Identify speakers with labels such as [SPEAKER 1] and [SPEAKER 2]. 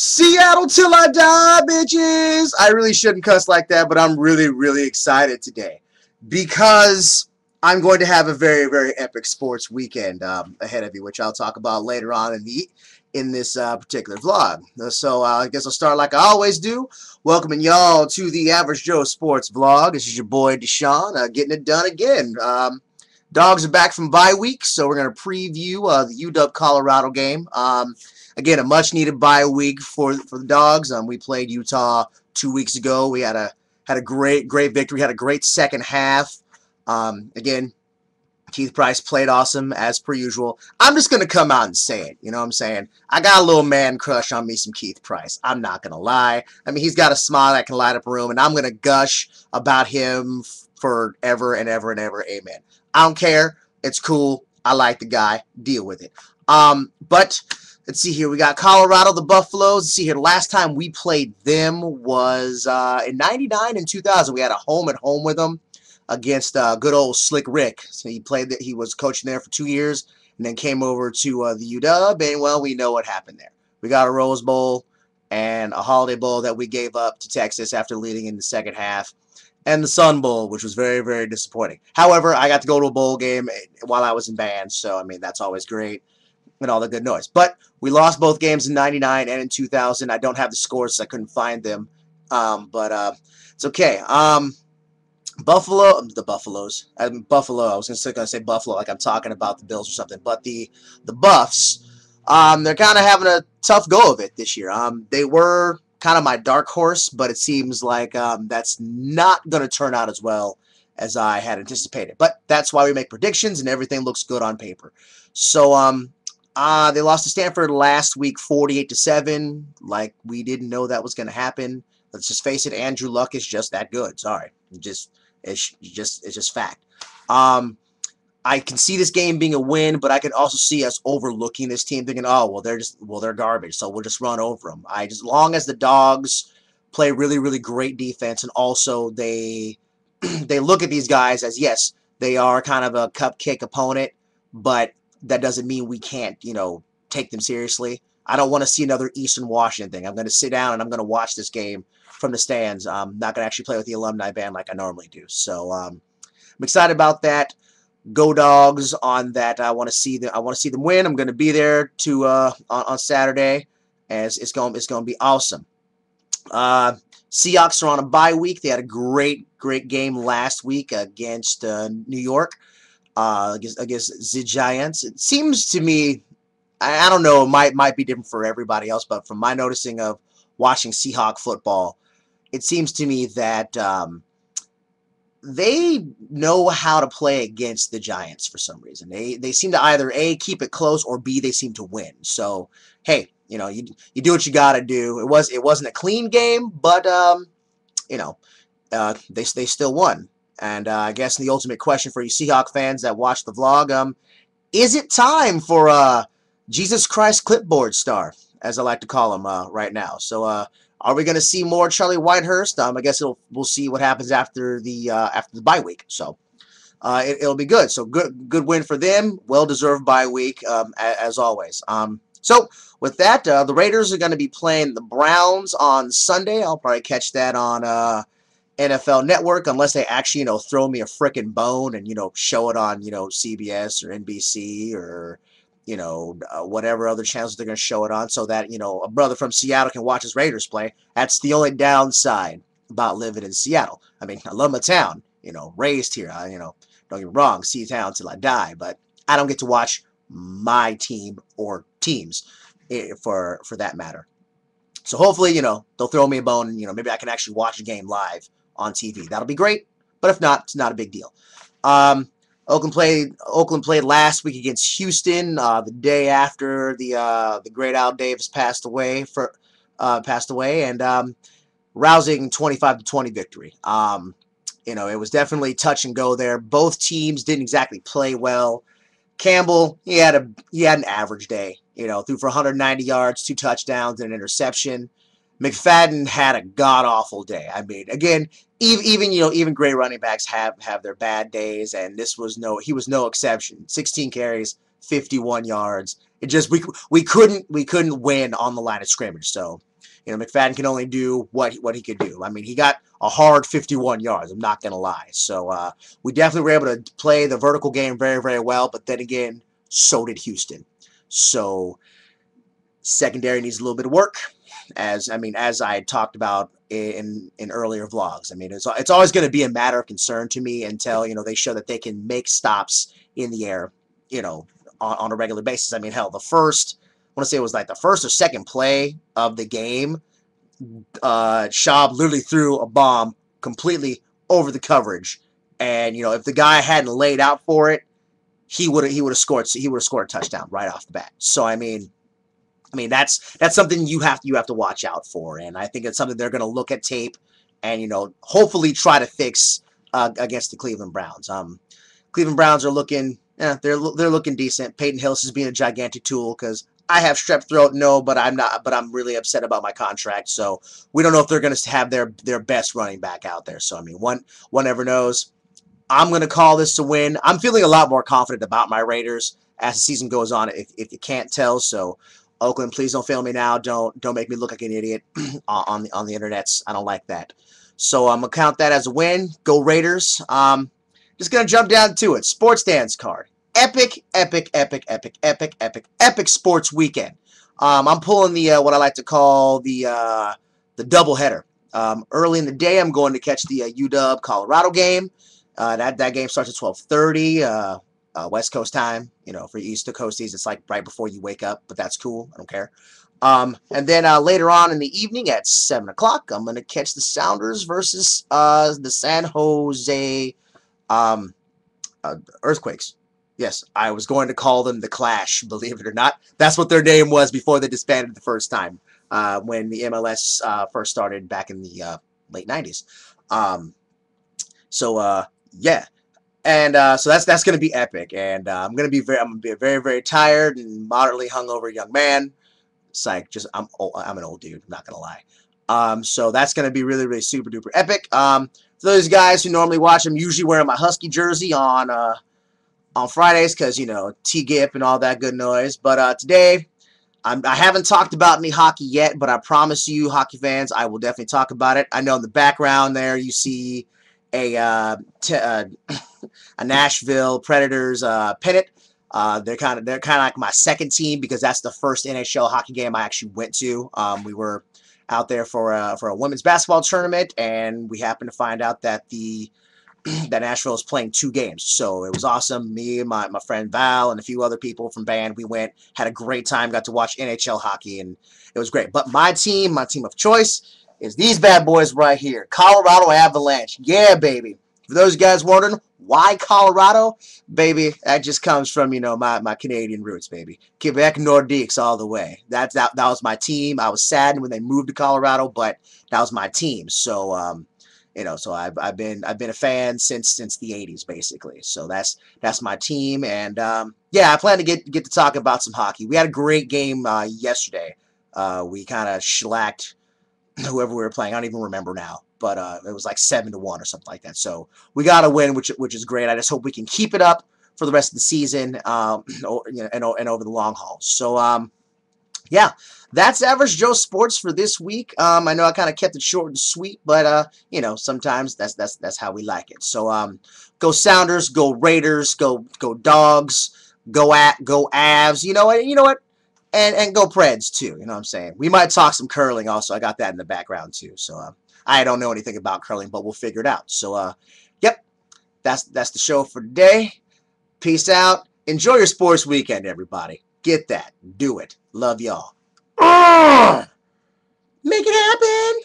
[SPEAKER 1] Seattle till I die, bitches! I really shouldn't cuss like that, but I'm really, really excited today because I'm going to have a very, very epic sports weekend ahead of you, which I'll talk about later on in this particular vlog. So I guess I'll start like I always do, welcoming y'all to the Average Joe Sports Vlog. This is your boy DeeDeeJuan, getting it done again. Dogs are back from bye week, so we're going to preview the UW-Colorado game. Again, a much-needed bye week for the Dogs. We played Utah 2 weeks ago. We had a great victory. Had a great second half. Again, Keith Price played awesome as per usual. I'm just gonna come out and say it. You know what I'm saying? I got a little man crush on me some Keith Price. I'm not gonna lie. I mean, he's got a smile that can light up a room, and I'm gonna gush about him forever and ever and ever. Amen. I don't care. It's cool. I like the guy. Deal with it. But let's see here. We got Colorado, the Buffaloes. Let's see here. The last time we played them was in '99 and 2000. We had a home-and-home with them against good old Slick Rick. So he was coaching there for 2 years and then came over to the UW, and well, we know what happened there. We got a Rose Bowl and a Holiday Bowl that we gave up to Texas after leading in the second half, and the Sun Bowl, which was very, very disappointing. However, I got to go to a bowl game while I was in band, so I mean, that's always great and all the good noise. But we lost both games in '99 and in 2000. I don't have the scores, so I couldn't find them. But it's okay. Buffalo, the Buffaloes. Buffalo. I was gonna say Buffalo, like I'm talking about the Bills or something. But the Buffs, they're kind of having a tough go of it this year. They were kind of my dark horse, but it seems like that's not gonna turn out as well as I had anticipated. But that's why we make predictions, and everything looks good on paper. So they lost to Stanford last week, 48-7. Like we didn't know that was gonna happen. Let's just face it. Andrew Luck is just that good. Sorry, it's just fact. I can see this game being a win, but I can also see us overlooking this team, thinking, oh, well, they're garbage, so we'll just run over them. As long as the Dogs play really, really great defense, and also they look at these guys as, yes, they are kind of a cupcake opponent, but that doesn't mean we can't, take them seriously. I don't want to see another Eastern Washington thing. I'm going to sit down and I'm going to watch this game from the stands. I'm not going to actually play with the alumni band like I normally do. So I'm excited about that. Go Dogs on that. I want to see them win. I'm going to be there on Saturday, as it's going to be awesome. Seahawks are on a bye week. They had a great game last week against New York, against the Giants. It seems to me, I don't know, it might be different for everybody else, but from my noticing of watching Seahawk football, it seems to me that they know how to play against the Giants for some reason. They seem to either A, keep it close, or B, they seem to win. So, hey, you do what you got to do. It wasn't a clean game, but they still won. And I guess the ultimate question for you Seahawk fans that watch the vlog, is it time for Jesus Christ clipboard star, as I like to call him right now? So are we going to see more Charlie Whitehurst? I guess we'll see what happens after the bye week. So it'll be good. So good win for them. Well deserved bye week as always. So with that, the Raiders are going to be playing the Browns on Sunday. I'll probably catch that on NFL Network, unless they actually throw me a frickin' bone and show it on CBS or NBC or whatever other channels they're going to show it on, so that, a brother from Seattle can watch his Raiders play. That's the only downside about living in Seattle. I mean, I love my town, raised here. Don't get me wrong, Seatown till I die, but I don't get to watch my team or teams for that matter. So hopefully, they'll throw me a bone and, maybe I can actually watch a game live on TV. That'll be great, but if not, it's not a big deal. Oakland played last week against Houston, the day after the great Al Davis passed away, and rousing 25-20 victory. It was definitely touch and go there. Both teams didn't exactly play well. Campbell, he had an average day. Threw for 190 yards, 2 touchdowns, and an interception. McFadden had a god-awful day. I mean, again, even great running backs have their bad days, and he was no exception. 16 carries, 51 yards. It just we couldn't win on the line of scrimmage. So McFadden can only do what he could do. I mean, he got a hard 51 yards. I'm not going to lie. So we definitely were able to play the vertical game very, very well. But then again, so did Houston. So secondary needs a little bit of work, as I talked about in earlier vlogs. I mean, it's always going to be a matter of concern to me until they show that they can make stops in the air, on a regular basis. I mean, hell, I want to say it was like the first or second play of the game. Schaub literally threw a bomb completely over the coverage, and if the guy hadn't laid out for it, he would have scored. He would have scored a touchdown right off the bat. So I mean, that's something you have to watch out for, and I think it's something they're going to look at tape and hopefully try to fix against the Cleveland Browns. Cleveland Browns are looking, they're looking decent. Peyton Hillis is being a gigantic tool because I have strep throat, no, but I'm not. But I'm really upset about my contract, so we don't know if they're going to have their best running back out there. So I mean, one never knows. I'm going to call this a win. I'm feeling a lot more confident about my Raiders as the season goes on, if you can't tell. So Oakland, please don't fail me now. Don't make me look like an idiot on the internets. I don't like that. So I'm gonna count that as a win. Go Raiders. Just gonna jump down to it. Sports dance card. Epic sports weekend. I'm pulling the what I like to call the doubleheader. Early in the day, I'm going to catch the UW Colorado game. That game starts at 12:30. West Coast time, for East Coasties, it's like right before you wake up, but that's cool. I don't care. And then later on in the evening at 7 o'clock, I'm going to catch the Sounders versus the San Jose Earthquakes. Yes, I was going to call them the Clash, believe it or not. That's what their name was before they disbanded the first time, when the MLS first started back in the late 90s. Yeah. And so that's going to be epic, and I'm going to be a very, very tired and moderately hungover young man. It's like I'm an old dude. I'm not going to lie. So that's going to be really, really super duper epic. For those guys who normally watch, I'm usually wearing my Husky jersey on Fridays because T-Gip and all that good noise. But today I haven't talked about any hockey yet, but I promise you, hockey fans, I will definitely talk about it. I know in the background there you see a Nashville Predators pennant. They're kind of like my second team because that's the first NHL hockey game I actually went to. We were out there for a women's basketball tournament, and we happened to find out that that Nashville is playing 2 games. So it was awesome. Me and my friend Val and a few other people from band, we went, had a great time, got to watch NHL hockey, and it was great. But my team of choice is these bad boys right here, Colorado Avalanche. Yeah, baby. For those guys wondering why Colorado, baby, that just comes from my Canadian roots, baby. Quebec Nordiques all the way. That was my team. I was saddened when they moved to Colorado, but that was my team. So so I've been a fan since the 80s basically. So that's my team, and yeah, I plan to get to talk about some hockey. We had a great game yesterday. We kind of shellacked whoever we were playing. I don't even remember now, but it was like 7-1 or something like that. So we got a win, which is great. I just hope we can keep it up for the rest of the season, and over the long haul. So yeah, that's Average Joe Sports for this week. I know I kind of kept it short and sweet, but sometimes that's how we like it. So go Sounders, go Raiders, go Dogs, go Avs. You know what? And go Preds too. You know what I'm saying? We might talk some curling also. I got that in the background too. So I don't know anything about curling, but we'll figure it out. So yep, that's the show for today. Peace out. Enjoy your sports weekend, everybody. Get that. Do it. Love y'all. Make it happen.